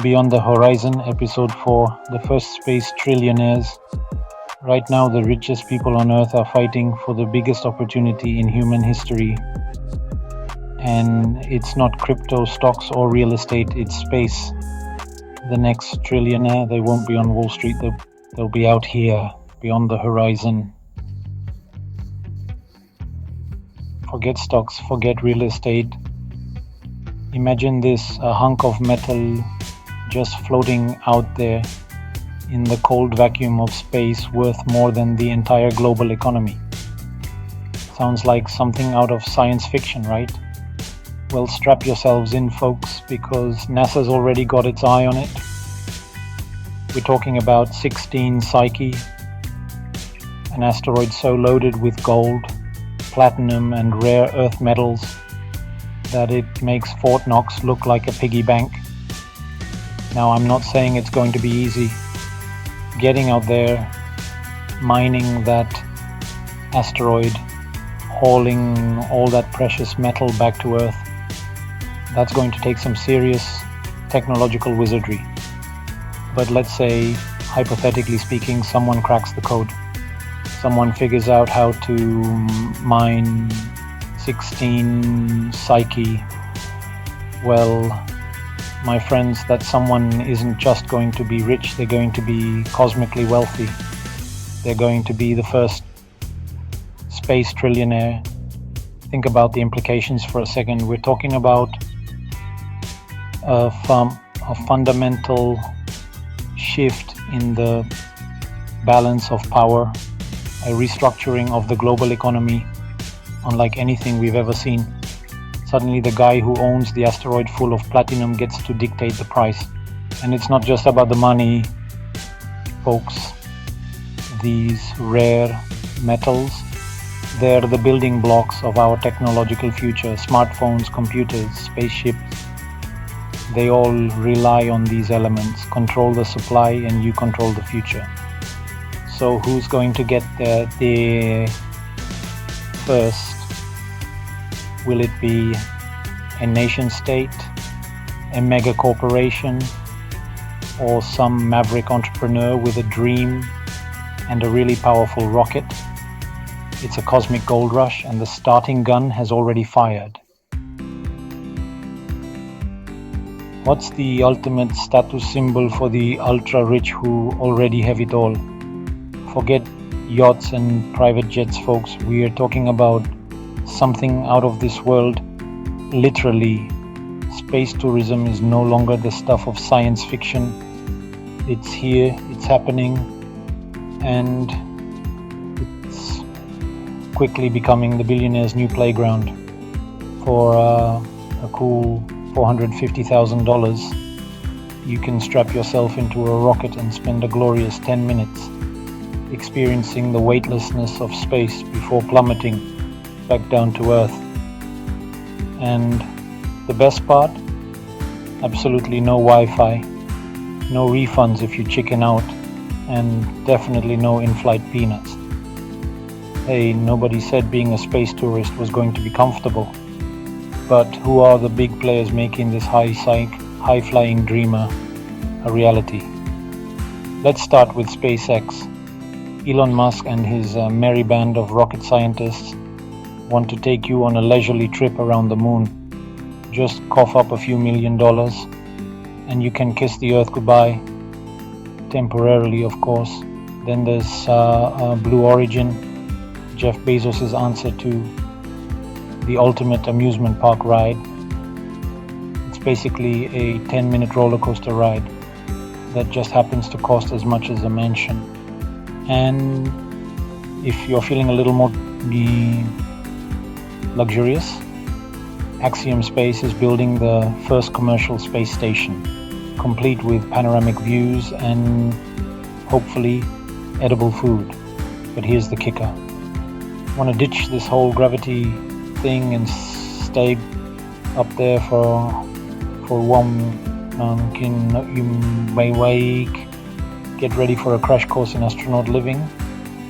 Beyond the Horizon, Episode 4, the first space trillionaires. Right now, the richest people on Earth are fighting for the biggest opportunity in human history. And it's not crypto, stocks, or real estate, it's space. The next trillionaire, they won't be on Wall Street, they'll be out here, beyond the horizon. Forget stocks, forget real estate. Imagine this, a hunk of metal just floating out there in the cold vacuum of space, worth more than the entire global economy. Sounds like something out of science fiction, right? Well, strap yourselves in, folks, because NASA's already got its eye on it. We're talking about 16 Psyche, an asteroid so loaded with gold, platinum, and rare earth metals that it makes Fort Knox look like a piggy bank. Now, I'm not saying it's going to be easy. Getting out there, mining that asteroid, hauling all that precious metal back to Earth, that's going to take some serious technological wizardry. But let's say, hypothetically speaking, someone cracks the code. Someone figures out how to mine 16 Psyche. Well, my friends, that someone isn't just going to be rich, they're going to be cosmically wealthy. They're going to be the first space trillionaire. Think about the implications for a second. We're talking about a fundamental shift in the balance of power, a restructuring of the global economy unlike anything we've ever seen. Suddenly the guy who owns the asteroid full of platinum gets to dictate the price. And it's not just about the money, folks. These rare metals, they're the building blocks of our technological future. Smartphones, computers, spaceships, they all rely on these elements. Control the supply and you control the future. So who's going to get there first? Will it be a nation state, a mega corporation, or some maverick entrepreneur with a dream and a really powerful rocket? It's a cosmic gold rush, and the starting gun has already fired. What's the ultimate status symbol for the ultra-rich who already have it all? Forget yachts and private jets, folks. We are talking about something out of this world. Literally, space tourism is no longer the stuff of science fiction. It's here, it's happening, and it's quickly becoming the billionaire's new playground. For a cool $450,000, you can strap yourself into a rocket and spend a glorious 10 minutes experiencing the weightlessness of space before plummeting back down to Earth. And the best part? Absolutely no Wi-Fi, no refunds if you chicken out, and definitely no in-flight peanuts. Hey, nobody said being a space tourist was going to be comfortable. But who are the big players making this high-flying dreamer a reality? Let's start with SpaceX. Elon Musk and his merry band of rocket scientists want to take you on a leisurely trip around the moon. Just cough up a few $1 million and you can kiss the Earth goodbye. Temporarily, of course. Then there's Blue Origin, Jeff Bezos' answer to the ultimate amusement park ride. It's basically a 10-minute roller coaster ride that just happens to cost as much as a mansion. And if you're feeling a little more luxurious, Axiom Space is building the first commercial space station, complete with panoramic views and hopefully edible food. But here's the kicker. Want to ditch this whole gravity thing and stay up there for one week? Get ready for a crash course in astronaut living.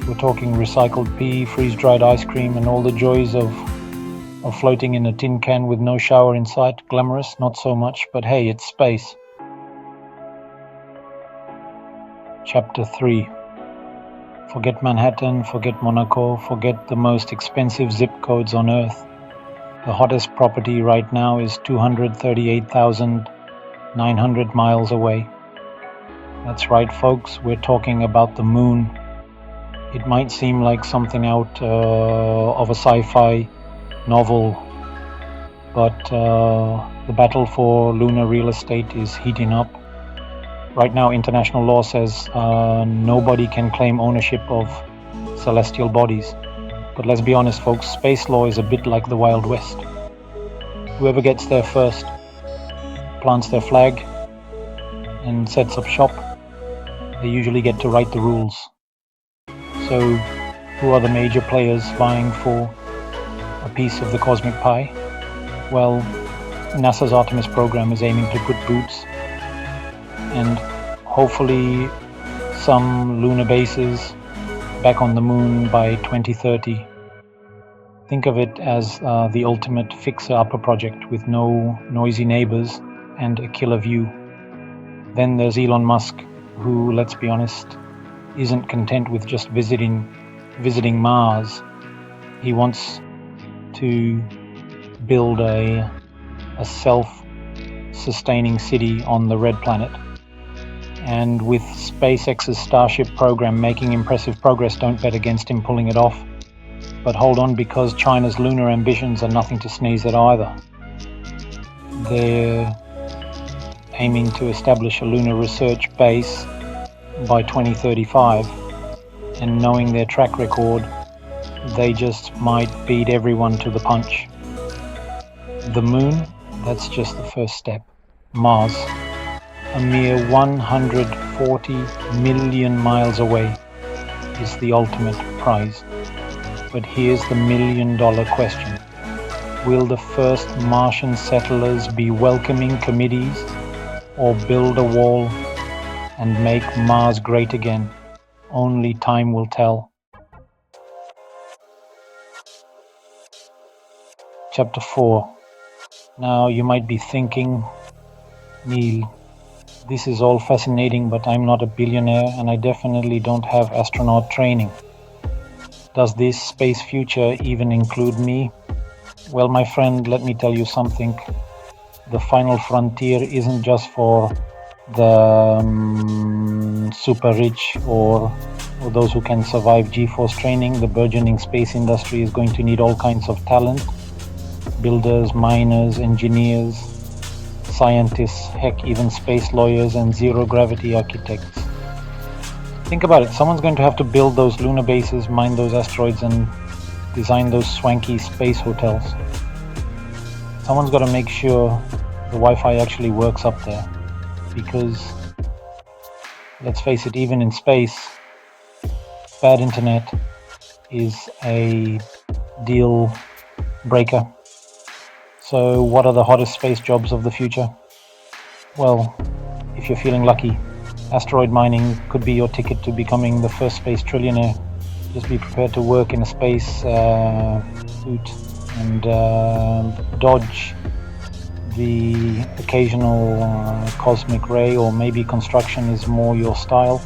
We're talking recycled pee, freeze-dried ice cream, and all the joys of floating in a tin can with no shower in sight. Glamorous? Not so much, but hey, it's space. Chapter 3. Forget Manhattan, forget Monaco, forget the most expensive zip codes on Earth. The hottest property right now is 238,900 miles away. That's right, folks, we're talking about the moon. It might seem like something out of a sci-fi novel, but the battle for lunar real estate is heating up. Right now, international law says nobody can claim ownership of celestial bodies. But let's be honest, folks, space law is a bit like the Wild West. Whoever gets there first plants their flag and sets up shop. They usually get to write the rules. So, who are the major players vying for a piece of the cosmic pie? Well, NASA's Artemis program is aiming to put boots and hopefully some lunar bases back on the moon by 2030. Think of it as the ultimate fixer-upper project with no noisy neighbors and a killer view. Then there's Elon Musk, who, let's be honest, isn't content with just visiting Mars. He wants to build a self-sustaining city on the red planet. And with SpaceX's Starship program making impressive progress, don't bet against him pulling it off. But hold on, because China's lunar ambitions are nothing to sneeze at either. They're aiming to establish a lunar research base by 2035, and knowing their track record, they just might beat everyone to the punch. The moon, that's just the first step. Mars, a mere 140 million miles away, is the ultimate prize. But here's the million-dollar question. Will the first Martian settlers be welcoming committees or build a wall and make Mars great again? Only time will tell. Chapter 4. Now you might be thinking, Neil, this is all fascinating, but I'm not a billionaire and I definitely don't have astronaut training. Does this space future even include me? Well, my friend, let me tell you something. The final frontier isn't just for the super rich or those who can survive G-force training. The burgeoning space industry is going to need all kinds of talent. Builders, miners, engineers, scientists, heck, even space lawyers and zero-gravity architects. Think about it, someone's going to have to build those lunar bases, mine those asteroids, and design those swanky space hotels. Someone's got to make sure the Wi-Fi actually works up there, because, let's face it, even in space, bad internet is a deal breaker. So what are the hottest space jobs of the future? Well, if you're feeling lucky, asteroid mining could be your ticket to becoming the first space trillionaire. Just be prepared to work in a space suit and dodge the occasional cosmic ray, or maybe construction is more your style.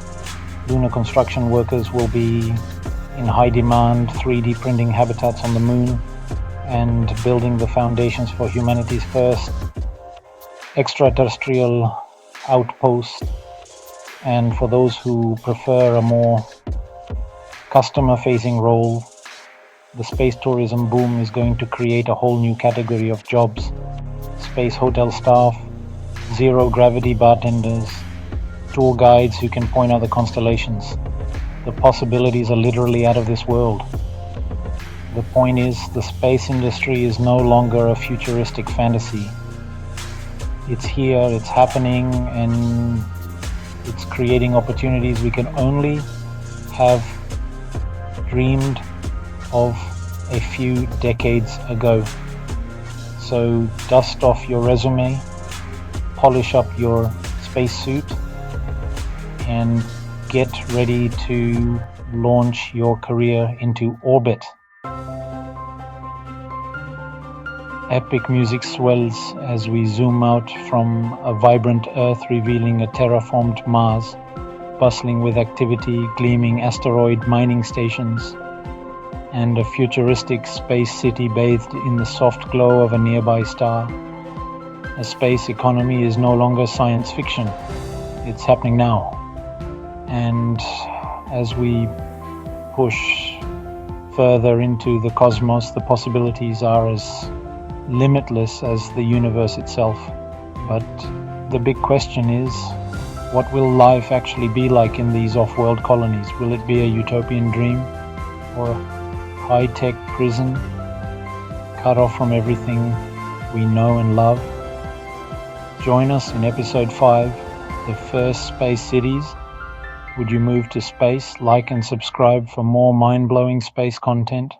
Lunar construction workers will be in high demand, 3D printing habitats on the moon and building the foundations for humanity's first extraterrestrial outpost. And for those who prefer a more customer-facing role, the space tourism boom is going to create a whole new category of jobs. Space hotel staff, zero-gravity bartenders, tour guides who can point out the constellations. The possibilities are literally out of this world. The point is, the space industry is no longer a futuristic fantasy. It's here, it's happening, and it's creating opportunities we can only have dreamed of a few decades ago. So dust off your resume, polish up your spacesuit, and get ready to launch your career into orbit. Epic music swells as we zoom out from a vibrant Earth revealing a terraformed Mars. bustling with activity, gleaming asteroid mining stations, and a futuristic space city bathed in the soft glow of a nearby star. A space economy is no longer science fiction. It's happening now. And as we push further into the cosmos, the possibilities are as limitless as the universe itself. But the big question is, what will life actually be like in these off-world colonies? Will it be a utopian dream or a high-tech prison cut off from everything we know and love? Join us in episode 5, The First Space Cities. Would you move to space? Like and subscribe for more mind-blowing space content.